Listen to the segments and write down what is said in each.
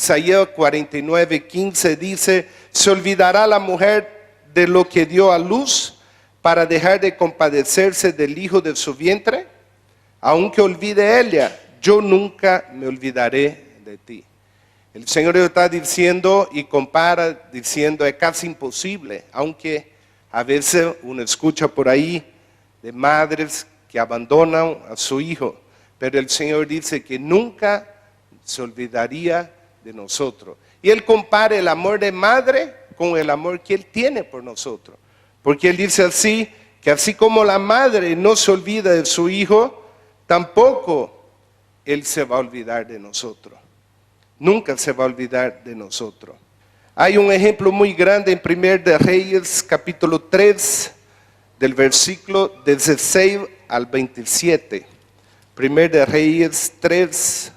Isaías 49:15 dice: ¿se olvidará la mujer de lo que dio a luz para dejar de compadecerse del hijo de su vientre? Aunque olvide ella, yo nunca me olvidaré de ti. El Señor está diciendo y compara diciendo: es casi imposible, aunque a veces uno escucha por ahí de madres que abandonan a su hijo, pero el Señor dice que nunca se olvidaría de nosotros. Y Él compara el amor de madre con el amor que Él tiene por nosotros, porque Él dice así, que así como la madre no se olvida de su hijo, tampoco Él se va a olvidar de nosotros. Nunca se va a olvidar de nosotros. Hay un ejemplo muy grande en 1 de Reyes, capítulo 3, del versículo 16 al 27. 1 de Reyes 3,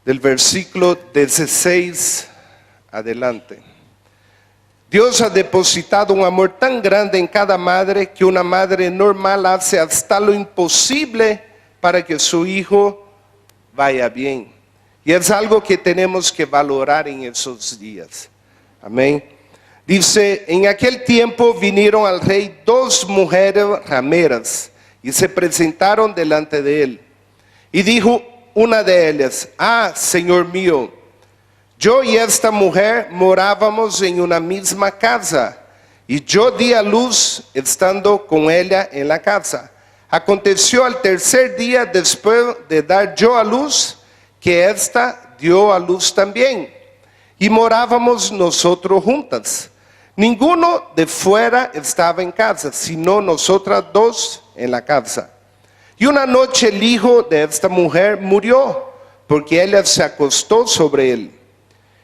del versículo 16 adelante. Dios ha depositado un amor tan grande en cada madre que una madre normal hace hasta lo imposible para que su hijo vaya bien. Y es algo que tenemos que valorar en esos días. Amén. Dice: en aquel tiempo vinieron al rey 2 mujeres rameras y se presentaron delante de él. Y dijo una de ellas: ah, Señor mío, yo y esta mujer morábamos en una misma casa, y yo di a luz estando con ella en la casa. Aconteció al tercer día después de dar yo a luz, que ésta dio a luz también, y morábamos nosotros juntas. Ninguno de fuera estaba en casa, sino nosotras 2 en la casa. Y una noche el hijo de esta mujer murió, porque ella se acostó sobre él.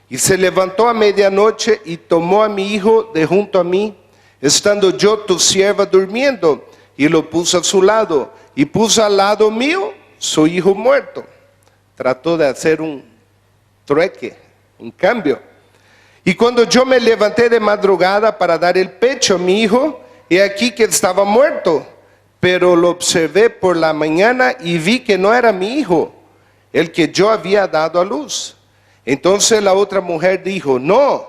Y se levantó a medianoche y tomó a mi hijo de junto a mí, estando yo tu sierva durmiendo, y lo puso a su lado, y puso al lado mío su hijo muerto. Trató de hacer un trueque, un cambio. Y cuando yo me levanté de madrugada para dar el pecho a mi hijo, he aquí que estaba muerto. Pero lo observé por la mañana y vi que no era mi hijo, el que yo había dado a luz. Entonces la otra mujer dijo: no,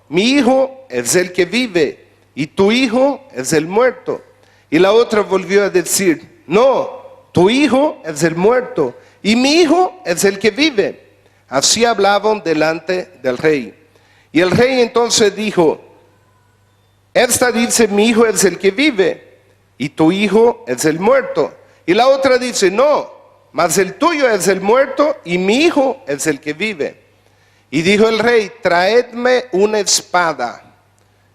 mi hijo es el que vive y tu hijo es el muerto. Y la otra volvió a decir: no, tu hijo es el muerto y mi hijo es el que vive. Así hablaban delante del rey. Y el rey entonces dijo: esta dice: mi hijo es el que vive y tu hijo es el muerto. Y la otra dice: no, mas el tuyo es el muerto y mi hijo es el que vive. Y dijo el rey: traedme una espada.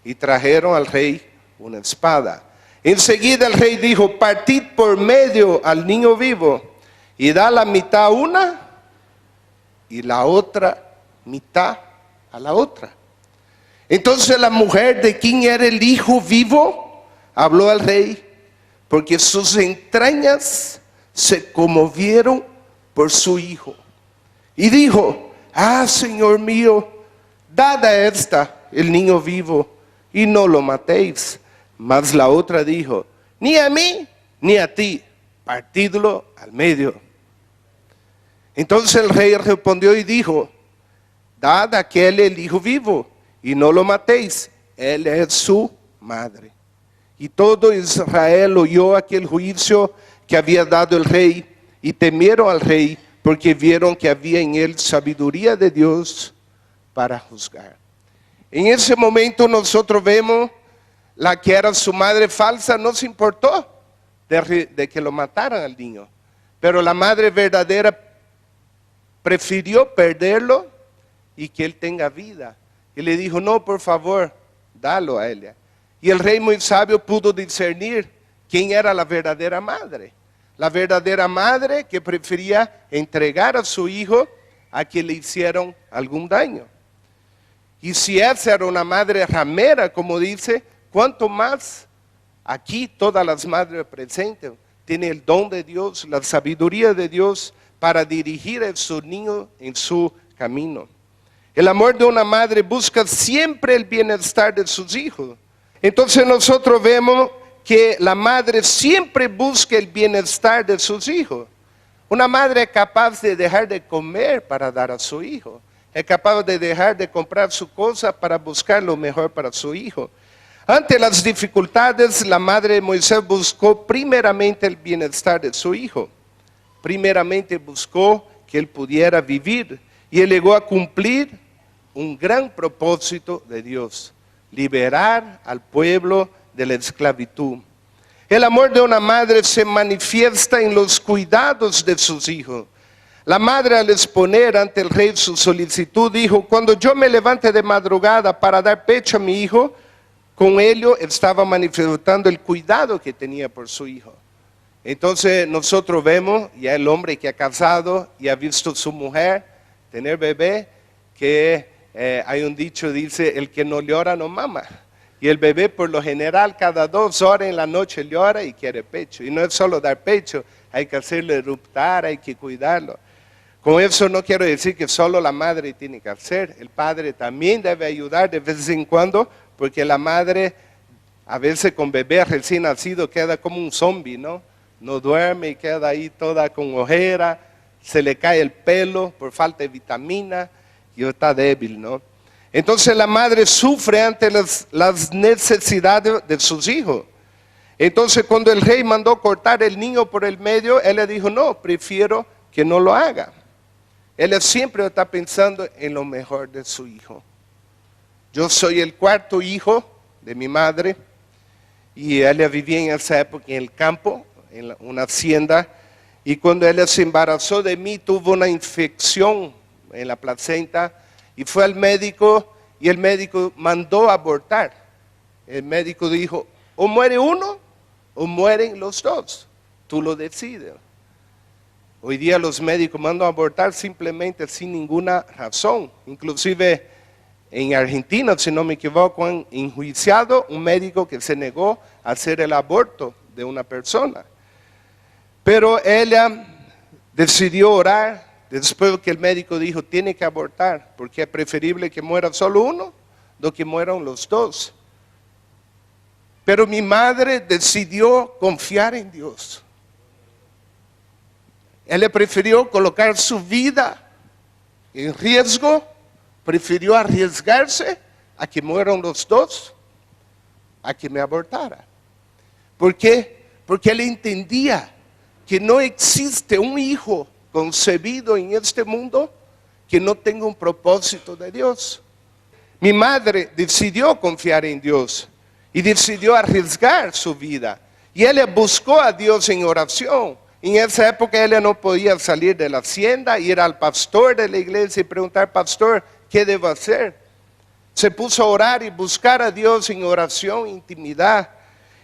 Y trajeron al rey una espada. Enseguida el rey dijo: partid por medio al niño vivo, y da la mitad a una, y la otra mitad a la otra. Entonces la mujer de quien era el hijo vivo habló al rey, porque sus entrañas se conmovieron por su hijo. Y dijo: ah, Señor mío, dad a esta el niño vivo, y no lo matéis. Mas la otra dijo: ni a mí ni a ti, partidlo al medio. Entonces el rey respondió y dijo: dad a aquel el hijo vivo, y no lo matéis, él es su madre. Y todo Israel oyó aquel juicio que había dado el rey, y temieron al rey, porque vieron que había en él sabiduría de Dios para juzgar. En ese momento nosotros vemos la que era su madre falsa, no se importó de que lo mataran al niño, pero la madre verdadera prefirió perderlo y que él tenga vida. Y le dijo: no, por favor, dalo a ella. Y el rey muy sabio pudo discernir quién era la verdadera madre. La verdadera madre que prefería entregar a su hijo a que le hicieron algún daño. Y si esa era una madre ramera, como dice, ¿cuánto más aquí todas las madres presentes tienen el don de Dios, la sabiduría de Dios para dirigir a su niño en su camino? El amor de una madre busca siempre el bienestar de sus hijos. Entonces nosotros vemos que la madre siempre busca el bienestar de sus hijos. Una madre es capaz de dejar de comer para dar a su hijo. Es capaz de dejar de comprar su cosa para buscar lo mejor para su hijo. Ante las dificultades, la madre de Moisés buscó primeramente el bienestar de su hijo. Primeramente buscó que él pudiera vivir y él llegó a cumplir un gran propósito de Dios: liberar al pueblo de la esclavitud. El amor de una madre se manifiesta en los cuidados de sus hijos. La madre, al exponer ante el rey su solicitud, dijo: cuando yo me levante de madrugada para dar pecho a mi hijo, con ello estaba manifestando el cuidado que tenía por su hijo. Entonces nosotros vemos ya el hombre que ha casado y ha visto a su mujer tener bebé, que hay un dicho, dice: el que no llora no mama. Y el bebé por lo general cada 2 horas en la noche llora y quiere pecho. Y no es solo dar pecho, hay que hacerle eruptar, hay que cuidarlo. Con eso no quiero decir que solo la madre tiene que hacer. El padre también debe ayudar de vez en cuando, porque la madre a veces con bebé recién nacido queda como un zombie, ¿no? No duerme y queda ahí toda con ojera, se le cae el pelo por falta de vitamina y está débil, ¿no? Entonces la madre sufre ante las necesidades de sus hijos. Entonces cuando el rey mandó cortar el niño por el medio, él le dijo: no, prefiero que no lo haga. Él siempre está pensando en lo mejor de su hijo. Yo soy el 4.º hijo de mi madre y ella vivía en esa época en el campo, en una hacienda, y cuando ella se embarazó de mí tuvo una infección en la placenta y fue al médico y el médico mandó abortar. El médico dijo: o muere uno o mueren los dos, tú lo decides. Hoy día los médicos mandan abortar simplemente sin ninguna razón. Inclusive en Argentina, si no me equivoco, han enjuiciado un médico que se negó a hacer el aborto de una persona. Pero ella decidió orar después que el médico dijo: tiene que abortar, porque es preferible que muera solo uno do que mueran los dos. Pero mi madre decidió confiar en Dios. Ella prefirió colocar su vida en riesgo, prefirió arriesgarse a que mueran los dos, a que me abortara. ¿Por qué? Porque él entendía que no existe un hijo concebido en este mundo que no tenga un propósito de Dios. Mi madre decidió confiar en Dios y decidió arriesgar su vida. Y ella buscó a Dios en oración. En esa época ella no podía salir de la hacienda, ir al pastor de la iglesia y preguntar: pastor, ¿qué debo hacer? Se puso a orar y buscar a Dios en oración, intimidad.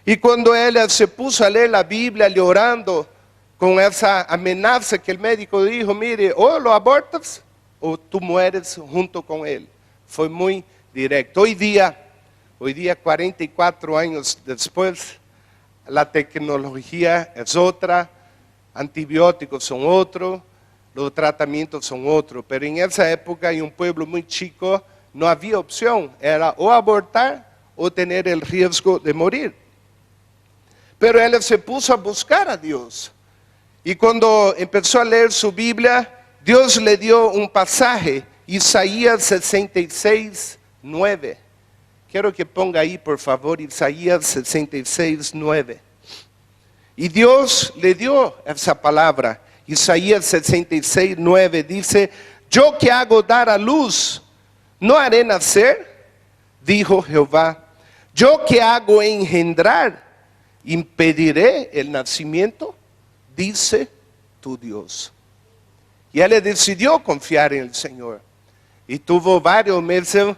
Y cuando ella se puso a leer la Biblia, llorando con esa amenaza que el médico dijo: mire, o lo abortas o tú mueres junto con él. Fue muy directo. Hoy día 44 años después, la tecnología es otra, antibióticos son otros, los tratamientos son otros, pero en esa época en un pueblo muy chico no había opción, era o abortar o tener el riesgo de morir. Pero ella se puso a buscar a Dios y cuando empezó a leer su Biblia, Dios le dio un pasaje, Isaías 66:9. Quiero que ponga ahí por favor Isaías 66:9. Y Dios le dio esa palabra. Isaías 66:9 dice: yo que hago dar a luz, ¿no haré nacer? Dijo Jehová. Yo que hago engendrar, ¿impediré el nacimiento? Dice tu Dios. Y él decidió confiar en el Señor. Y tuvo varios meses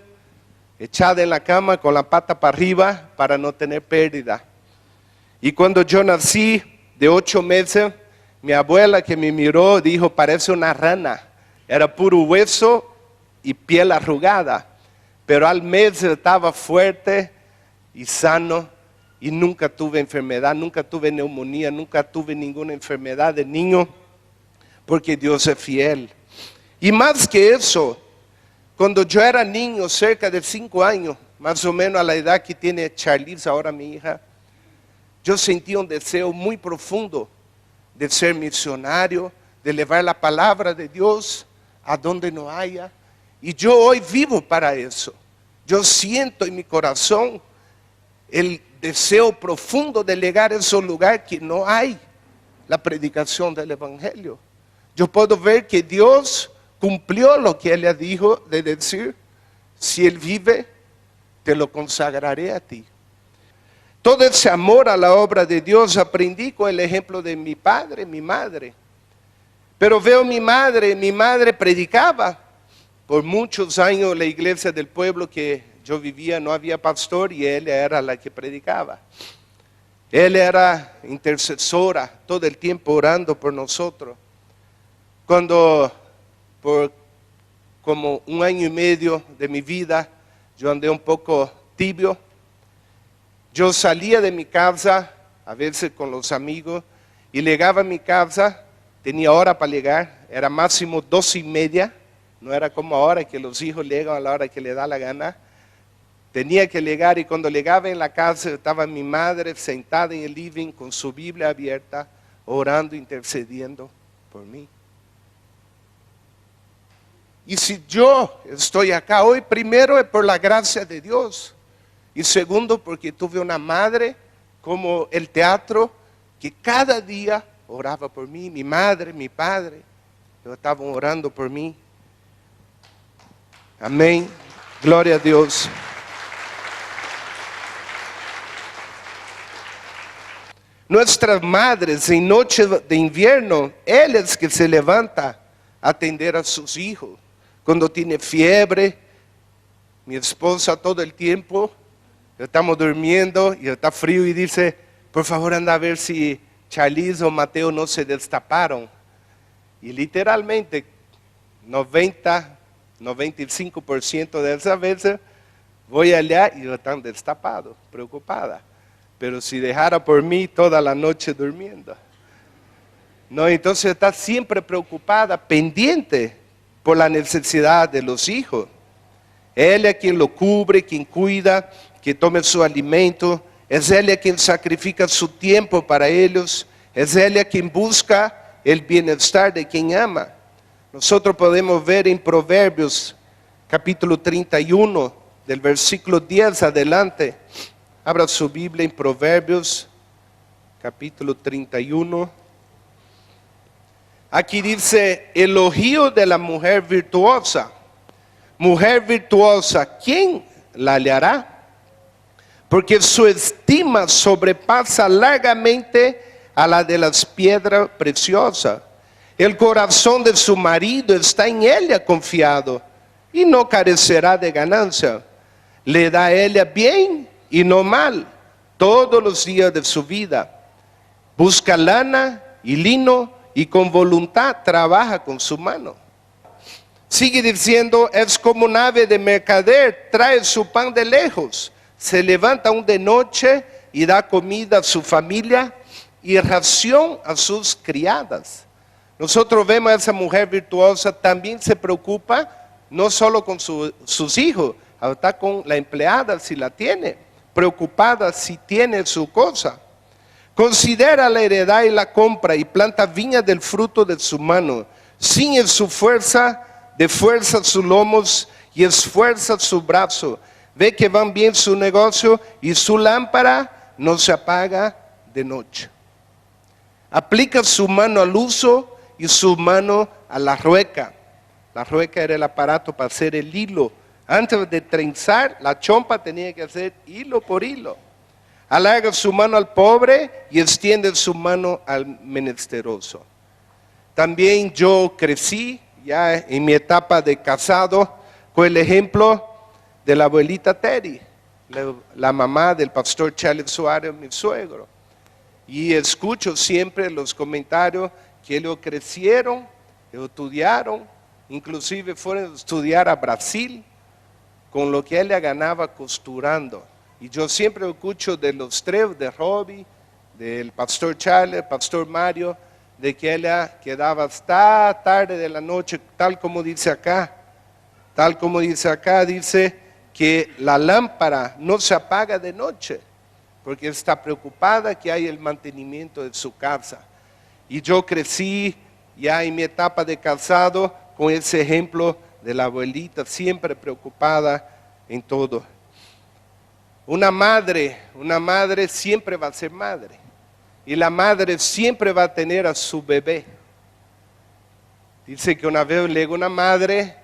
echada en la cama con la pata para arriba para no tener pérdida. Y cuando yo nací de 8 meses, mi abuela que me miró dijo: parece una rana. Era puro hueso y piel arrugada. Pero al mes estaba fuerte y sano y nunca tuve enfermedad, nunca tuve neumonía, nunca tuve ninguna enfermedad de niño, porque Dios es fiel. Y más que eso, cuando yo era niño, cerca de 5 años, más o menos a la edad que tiene Charlize, ahora mi hija, yo sentí un deseo muy profundo de ser misionario, de llevar la palabra de Dios a donde no haya. Y yo hoy vivo para eso. Yo siento en mi corazón el deseo profundo de llegar a esos lugares que no hay la predicación del Evangelio. Yo puedo ver que Dios cumplió lo que Él le dijo de decir, si Él vive, te lo consagraré a ti. Todo ese amor a la obra de Dios aprendí con el ejemplo de mi padre, mi madre. Pero veo mi madre predicaba. Por muchos años la iglesia del pueblo que yo vivía no había pastor y ella era la que predicaba. Él era intercesora todo el tiempo orando por nosotros. Cuando por como 1 año y medio de mi vida yo andé un poco tibio, yo salía de mi casa, a veces con los amigos, y llegaba a mi casa, tenía hora para llegar, era máximo 2:30, no era como ahora que los hijos llegan a la hora que le da la gana. Tenía que llegar y cuando llegaba en la casa estaba mi madre sentada en el living con su Biblia abierta, orando, intercediendo por mí. Y si yo estoy acá hoy, primero es por la gracia de Dios. Y segundo, porque tuve una madre como el teatro que cada día oraba por mí. Mi madre, mi padre, estaban orando por mí. Amén. Gloria a Dios. Nuestras madres en noche de invierno, Él es que se levanta a atender a sus hijos. Cuando tiene fiebre, mi esposa todo el tiempo, estamos durmiendo y está frío y dice, por favor anda a ver si Charlize o Mateo no se destaparon. Y literalmente 95% de esas veces voy allá y están destapados, preocupada. Pero si dejara por mí toda la noche durmiendo. No, entonces está siempre preocupada, pendiente por la necesidad de los hijos. Él es quien lo cubre, quien cuida, quien toma su alimento. Es Él quien sacrifica su tiempo para ellos. Es Él quien busca el bienestar de quien ama. Nosotros podemos ver en Proverbios capítulo 31, del versículo 10 adelante. Abra su Biblia en Proverbios capítulo 31. Aquí dice, elogio de la mujer virtuosa. Mujer virtuosa, ¿quién la hallará? Porque su estima sobrepasa largamente a la de las piedras preciosas. El corazón de su marido está en ella confiado y no carecerá de ganancia. Le da a ella bien y no mal todos los días de su vida. Busca lana y lino y con voluntad trabaja con su mano. Sigue diciendo, es como un ave de mercader, trae su pan de lejos, se levanta aún de noche y da comida a su familia y ración a sus criadas. Nosotros vemos a esa mujer virtuosa, también se preocupa no solo con sus hijos, está con la empleada si la tiene, preocupada si tiene su cosa. Considera la heredad y la compra y planta viña del fruto de su mano. Ciñe su fuerza, de fuerza sus lomos y esfuerza su brazo. Ve que van bien su negocio y su lámpara no se apaga de noche. Aplica su mano al uso y su mano a la rueca. La rueca era el aparato para hacer el hilo. Antes de trenzar, la chompa tenía que hacer hilo por hilo. Alarga su mano al pobre y extiende su mano al menesteroso. También yo crecí ya en mi etapa de casado con el ejemplo de la abuelita Teddy, la mamá del pastor Charles Suárez, mi suegro. Y escucho siempre los comentarios que ellos crecieron, estudiaron, inclusive fueron a estudiar a Brasil, con lo que él ganaba costurando. Y yo siempre escucho de los tres, de Robbie, del pastor Charles, pastor Mario, de que ella quedaba hasta tarde de la noche, tal como dice acá. Tal como dice acá, dice que la lámpara no se apaga de noche, porque está preocupada que hay el mantenimiento de su casa. Y yo crecí ya en mi etapa de casado, con ese ejemplo de la abuelita, siempre preocupada en todo. Una madre siempre va a ser madre. Y la madre siempre va a tener a su bebé. Dice que una vez llegó una madre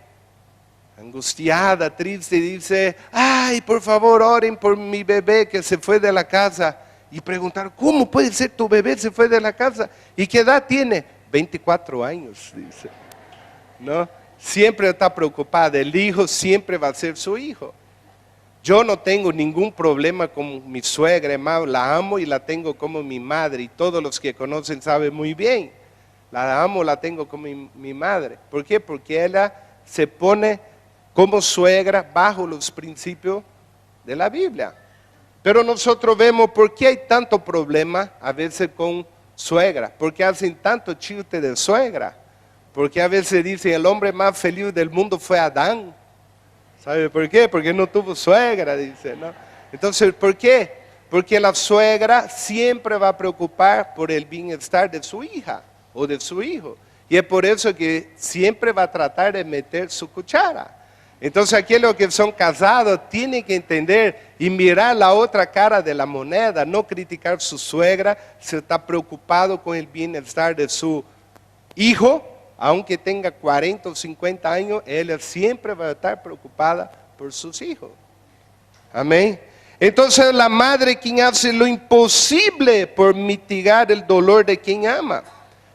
angustiada, triste, y dice: ay, por favor, oren por mi bebé que se fue de la casa. Y preguntaron: ¿cómo puede ser tu bebé se fue de la casa? ¿Y qué edad tiene? 24 años, dice. ¿No? Siempre está preocupada. El hijo siempre va a ser su hijo. Yo no tengo ningún problema con mi suegra, hermano, la amo y la tengo como mi madre, y todos los que conocen saben muy bien. La amo, la tengo como mi madre. ¿Por qué? Porque ella se pone como suegra bajo los principios de la Biblia. Pero nosotros vemos por qué hay tanto problema a veces con suegra, porque hacen tanto chiste de suegra, porque a veces dicen el hombre más feliz del mundo fue Adán. ¿Sabe por qué? Porque no tuvo suegra, dice, ¿no? Entonces, ¿por qué? Porque la suegra siempre va a preocupar por el bienestar de su hija o de su hijo. Y es por eso que siempre va a tratar de meter su cuchara. Entonces, aquellos que son casados tienen que entender y mirar la otra cara de la moneda, no criticar su suegra, si está preocupado con el bienestar de su hijo. Aunque tenga 40 o 50 años, ella siempre va a estar preocupada por sus hijos. Amén. Entonces la madre quien hace lo imposible por mitigar el dolor de quien ama.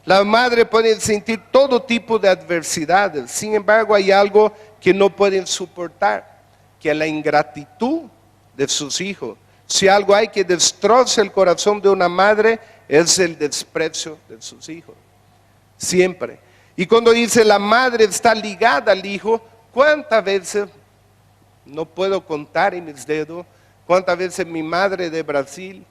La madre puede sentir todo tipo de adversidades. Sin embargo, hay algo que no pueden soportar, que es la ingratitud de sus hijos. Si algo hay que destroza el corazón de una madre, es el desprecio de sus hijos. Siempre. Y cuando dice la madre está ligada al hijo, ¿cuántas veces, no puedo contar en mis dedos, cuántas veces mi madre de Brasil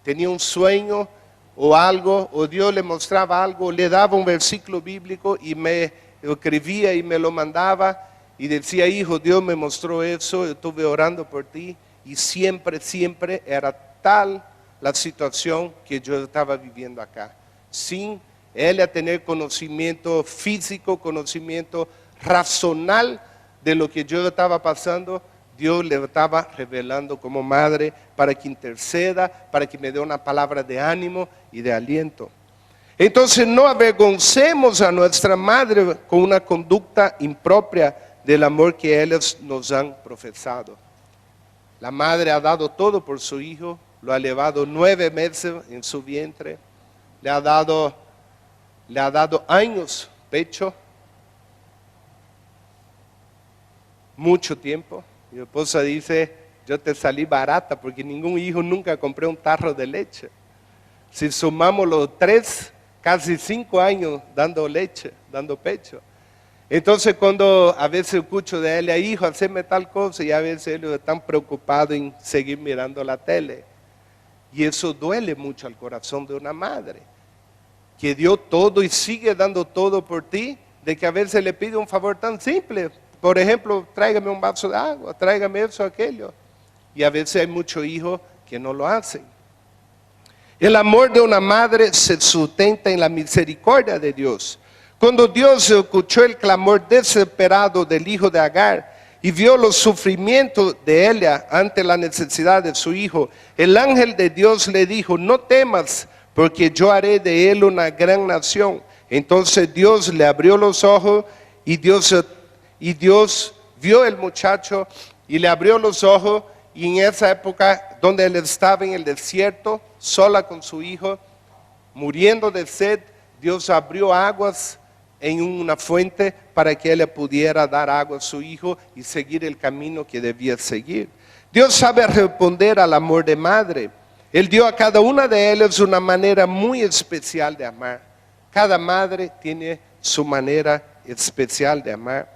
tenía un sueño o algo, o Dios le mostraba algo, le daba un versículo bíblico y me escribía y me lo mandaba y decía: hijo, Dios me mostró eso, yo estuve orando por ti, y siempre, siempre era tal la situación que yo estaba viviendo acá, sin ella tener conocimiento físico, conocimiento racional de lo que yo estaba pasando. Dios le estaba revelando como madre para que interceda, para que me dé una palabra de ánimo y de aliento. Entonces no avergoncemos a nuestra madre con una conducta impropia del amor que ellos nos han profesado. La madre ha dado todo por su hijo, lo ha llevado 9 meses en su vientre, le ha dado años, pecho, mucho tiempo. Mi esposa dice: yo te salí barata porque ningún hijo nunca compré un tarro de leche. Si sumamos los 3, casi 5 años dando leche, dando pecho. Entonces cuando a veces escucho de él: hijo, haceme tal cosa, y a veces ellos están preocupados en seguir mirando la tele. Y eso duele mucho al corazón de una madre, que dio todo y sigue dando todo por ti, de que a veces le pide un favor tan simple. Por ejemplo, tráigame un vaso de agua, tráigame eso, aquello. Y a veces hay muchos hijos que no lo hacen. El amor de una madre se sustenta en la misericordia de Dios. Cuando Dios escuchó el clamor desesperado del hijo de Agar y vio los sufrimientos de ella ante la necesidad de su hijo, el ángel de Dios le dijo: no temas, porque yo haré de él una gran nación. Entonces Dios le abrió los ojos y Dios vio el muchacho y le abrió los ojos, y en esa época donde él estaba en el desierto, sola con su hijo, muriendo de sed, Dios abrió aguas en una fuente para que él pudiera dar agua a su hijo y seguir el camino que debía seguir. Dios sabe responder al amor de madre. Él dio a cada una de ellas una manera muy especial de amar. Cada madre tiene su manera especial de amar.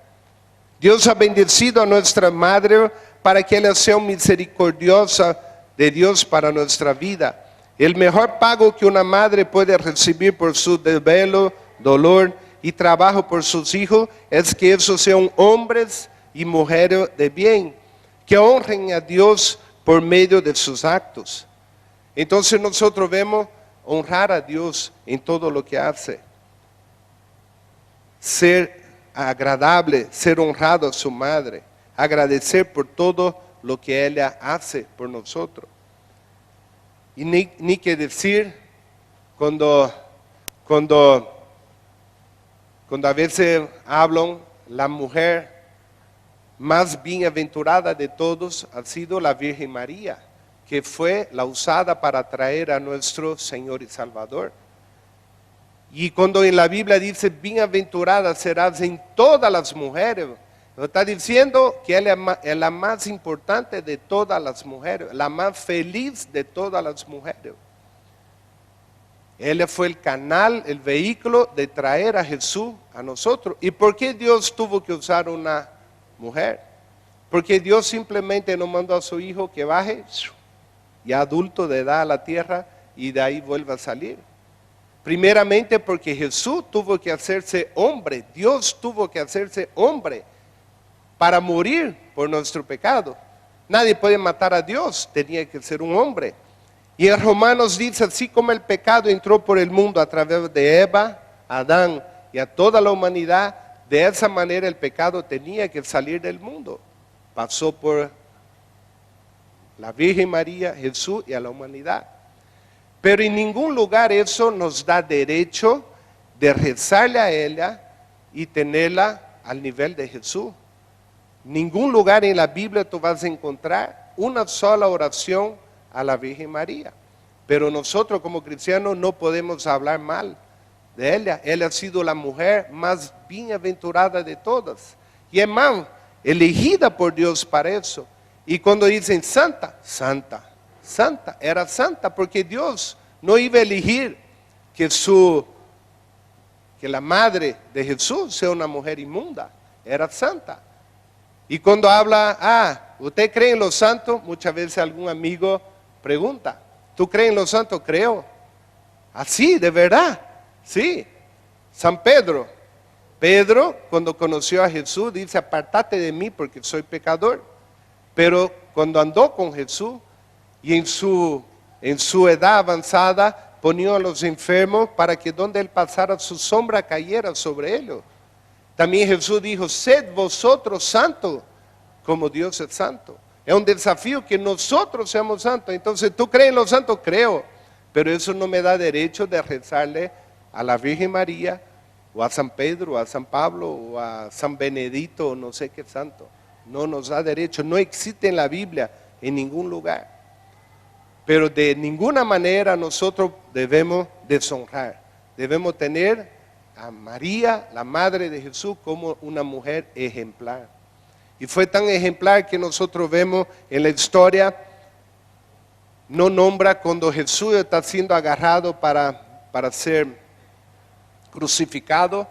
Dios ha bendecido a nuestra madre para que ella sea misericordiosa de Dios para nuestra vida. El mejor pago que una madre puede recibir por su desvelo, dolor y trabajo por sus hijos es que esos sean hombres y mujeres de bien, que honren a Dios por medio de sus actos. Entonces nosotros vemos honrar a Dios en todo lo que hace. ser agradable, ser honrado a su madre, agradecer por todo lo que ella hace por nosotros. Y ni que decir cuando a veces hablan, la mujer más bienaventurada de todos ha sido la Virgen María, que fue la usada para traer a nuestro Señor y Salvador. Y cuando en la Biblia dice, bienaventurada serás en todas las mujeres, está diciendo que ella es la más importante de todas las mujeres, la más feliz de todas las mujeres. Él fue el canal, el vehículo de traer a Jesús a nosotros. ¿Y por qué Dios tuvo que usar una mujer? Porque Dios simplemente no mandó a su hijo que baje, ya adulto de edad a la tierra, y de ahí vuelva a salir. Primeramente porque Jesús tuvo que hacerse hombre, Dios tuvo que hacerse hombre para morir por nuestro pecado. Nadie puede matar a Dios, tenía que ser un hombre. Y en Romanos dice, así como el pecado entró por el mundo a través de Eva, Adán y a toda la humanidad, de esa manera el pecado tenía que salir del mundo. Pasó por la Virgen María, Jesús y a la humanidad. Pero en ningún lugar eso nos da derecho de rezarle a ella y tenerla al nivel de Jesús. Ningún lugar en la Biblia tú vas a encontrar una sola oración a la Virgen María. Pero nosotros como cristianos no podemos hablar mal de ella. Ella ha sido la mujer más bienaventurada de todas. Y es más, elegida por Dios para eso. Y cuando dicen santa, santa, santa, era santa porque Dios no iba a elegir que la madre de Jesús sea una mujer inmunda, era santa. Y cuando habla, ¿usted cree en los santos? Muchas veces algún amigo pregunta, ¿tú crees en los santos? Creo. Así, de verdad, sí. San Pedro, cuando conoció a Jesús, dice, apartate de mí porque soy pecador. Pero cuando andó con Jesús y en su edad avanzada, ponía a los enfermos para que donde él pasara su sombra cayera sobre ellos. También Jesús dijo, sed vosotros santos como Dios es santo. Es un desafío que nosotros seamos santos. Entonces, ¿tú crees en los santos? Creo. Pero eso no me da derecho de rezarle a la Virgen María, o a San Pedro, o a San Pablo, o a San Benedito, o no sé qué santo. No nos da derecho. No existe en la Biblia, en ningún lugar. Pero de ninguna manera nosotros debemos deshonrar. Debemos tener a María, la madre de Jesús, como una mujer ejemplar. Y fue tan ejemplar que nosotros vemos en la historia, no nombra cuando Jesús está siendo agarrado para ser crucificado,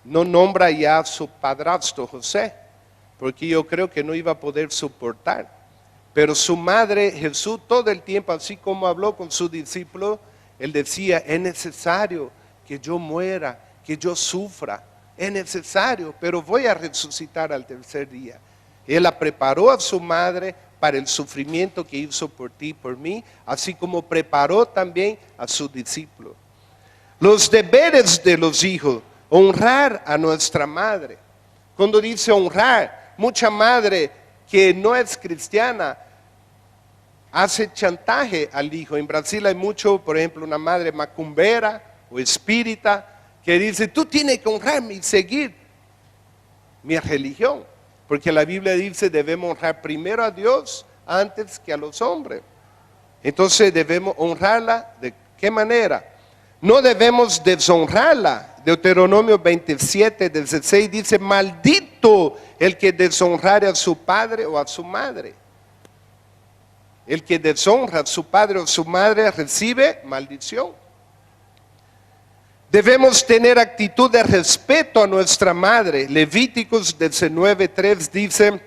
no nombra ya a su padrastro José, porque yo creo que no iba a poder soportar. Pero su madre Jesús todo el tiempo, así como habló con sus discípulos, él decía, es necesario que yo muera, que yo sufra. Es necesario, pero voy a resucitar al tercer día. Él la preparó a su madre para el sufrimiento que hizo por ti y por mí, así como preparó también a sus discípulos. Los deberes de los hijos, honrar a nuestra madre. Cuando dice honrar, mucha madre que no es cristiana hace chantaje al hijo. En Brasil hay mucho, por ejemplo, una madre macumbera o espírita que dice, tú tienes que honrarme y seguir mi religión. Porque la Biblia dice, debemos honrar primero a Dios antes que a los hombres. Entonces debemos honrarla. ¿De qué manera? No debemos deshonrarla. Deuteronomio 27, 16 dice, maldito el que deshonrare a su padre o a su madre. El que deshonra a su padre o su madre recibe maldición. Debemos tener actitud de respeto a nuestra madre. Levíticos 19:3 dice,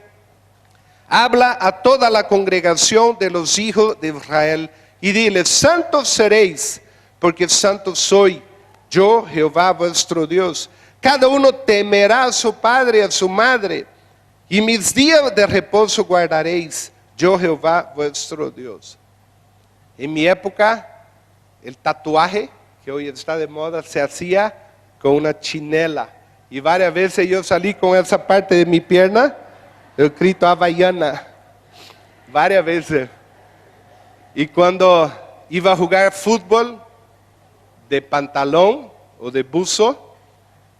habla a toda la congregación de los hijos de Israel y dile, santos seréis, porque santo soy yo, Jehová vuestro Dios. Cada uno temerá a su padre y a su madre, y mis días de reposo guardaréis, yo Jehová vuestro Dios. En mi época, el tatuaje que hoy está de moda se hacía con una chinela. y varias veces yo salí con esa parte de mi pierna, escrito Havaiana, varias veces. Y cuando iba a jugar fútbol de pantalón o de buzo,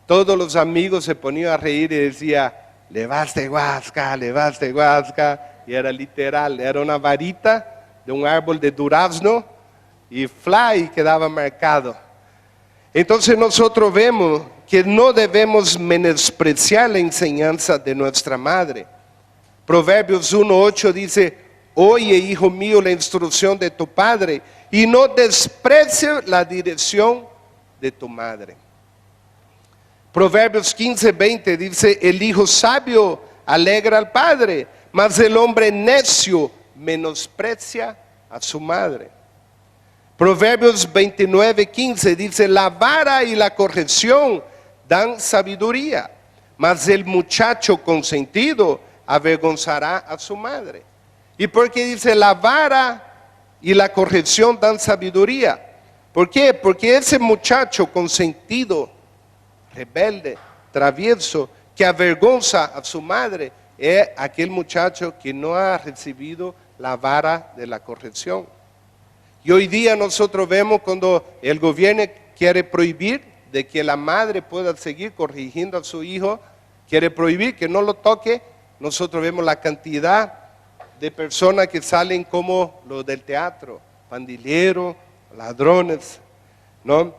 todos los amigos se ponían a reír y decían, levaste guasca, y era literal, era una varita de un árbol de durazno y fly quedaba marcado. Entonces nosotros vemos que no debemos menospreciar la enseñanza de nuestra madre. Proverbios 1:8 dice, oye, hijo mío, la instrucción de tu padre y no desprecies la dirección de tu madre. Proverbios 15:20 dice, el hijo sabio alegra al padre, mas el hombre necio menosprecia a su madre. Proverbios 29:15 dice, la vara y la corrección dan sabiduría, mas el muchacho consentido avergonzará a su madre. ¿Y por qué dice la vara y la corrección dan sabiduría? ¿Por qué? Porque ese muchacho consentido, rebelde, travieso, que avergonza a su madre, es aquel muchacho que no ha recibido la vara de la corrección. Y hoy día nosotros vemos cuando el gobierno quiere prohibir de que la madre pueda seguir corrigiendo a su hijo, quiere prohibir que no lo toque, nosotros vemos la cantidad de personas que salen como los del teatro, pandilleros, ladrones, ¿no?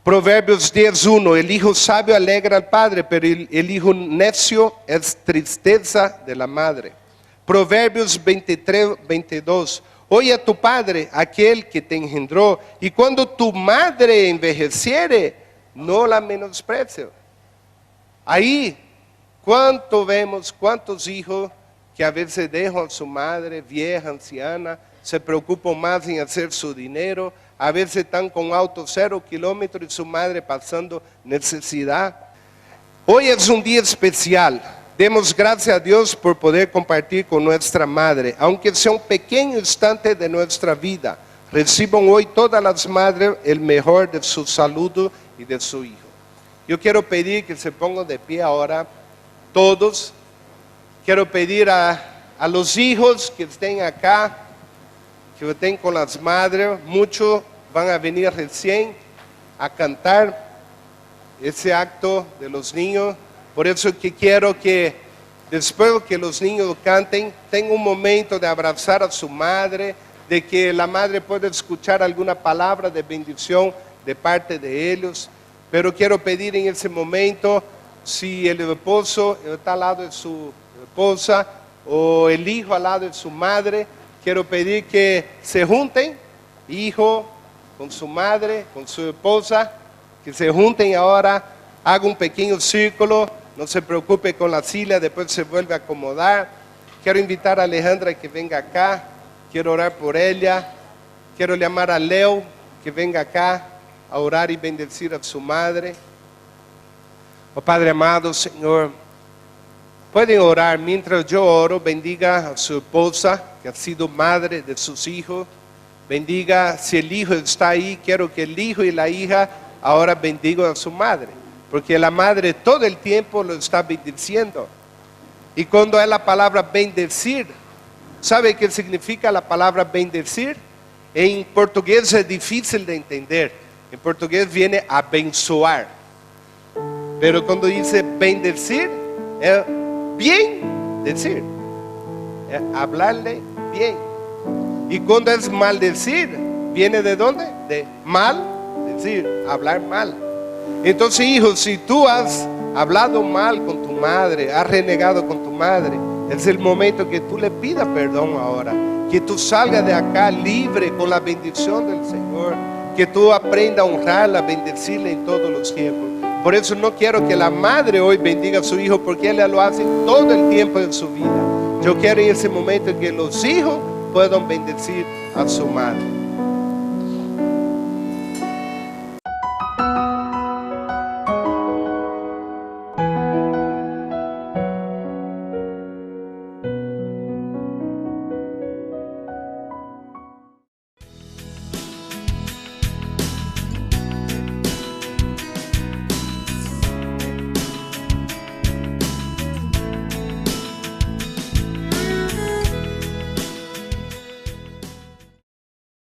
Proverbios 10:1, el hijo sabio alegra al padre, pero el hijo necio es tristeza de la madre. Proverbios 23:22, oye a tu padre, aquel que te engendró, y cuando tu madre envejeciere, no la menosprecies. Ahí, cuántos hijos que a veces dejan a su madre vieja, anciana, se preocupan más en hacer su dinero, a veces están con auto 0 kilómetros y su madre pasando necesidad. Hoy es un día especial. Demos gracias a Dios por poder compartir con nuestra madre, aunque sea un pequeño instante de nuestra vida. Reciban hoy todas las madres el mejor de su saludo y de su hijo. Yo quiero pedir que se pongan de pie ahora, todos. Quiero pedir a los hijos que estén acá, que estén con las madres. Muchos van a venir recién a cantar ese acto de los niños. Por eso que quiero que después que los niños canten, tengan un momento de abrazar a su madre, de que la madre pueda escuchar alguna palabra de bendición de parte de ellos. Pero quiero pedir en ese momento, si el esposo está al lado de su esposa o el hijo al lado de su madre, quiero pedir que se junten, hijo con su madre, con su esposa, que se junten ahora, haga un pequeño círculo, no se preocupe con la silla, después se vuelve a acomodar. Quiero invitar a Alejandra que venga acá, quiero orar por ella, quiero llamar a Leo que venga acá a orar y bendecir a su madre. Oh Padre amado, Señor, pueden orar mientras yo oro. Bendiga a su esposa que ha sido madre de sus hijos. Bendiga, si el hijo está ahí, quiero que el hijo y la hija ahora bendigan a su madre, porque la madre todo el tiempo lo está bendiciendo. Y cuando es la palabra bendecir, ¿sabe qué significa la palabra bendecir? En portugués es difícil de entender. En portugués viene abençoar, pero cuando dice bendecir es bien decir, es hablarle bien. Y cuando es maldecir, ¿viene de dónde? De mal decir, hablar mal. Entonces, hijo, si tú has hablado mal con tu madre, has renegado con tu madre, es el momento que tú le pidas perdón ahora, que tú salgas de acá libre con la bendición del Señor, que tú aprendas a honrarla, a bendecirla en todos los tiempos. Por eso no quiero que la madre hoy bendiga a su hijo, porque ella lo hace todo el tiempo de su vida. Yo quiero en ese momento que los hijos puedan bendecir a su madre.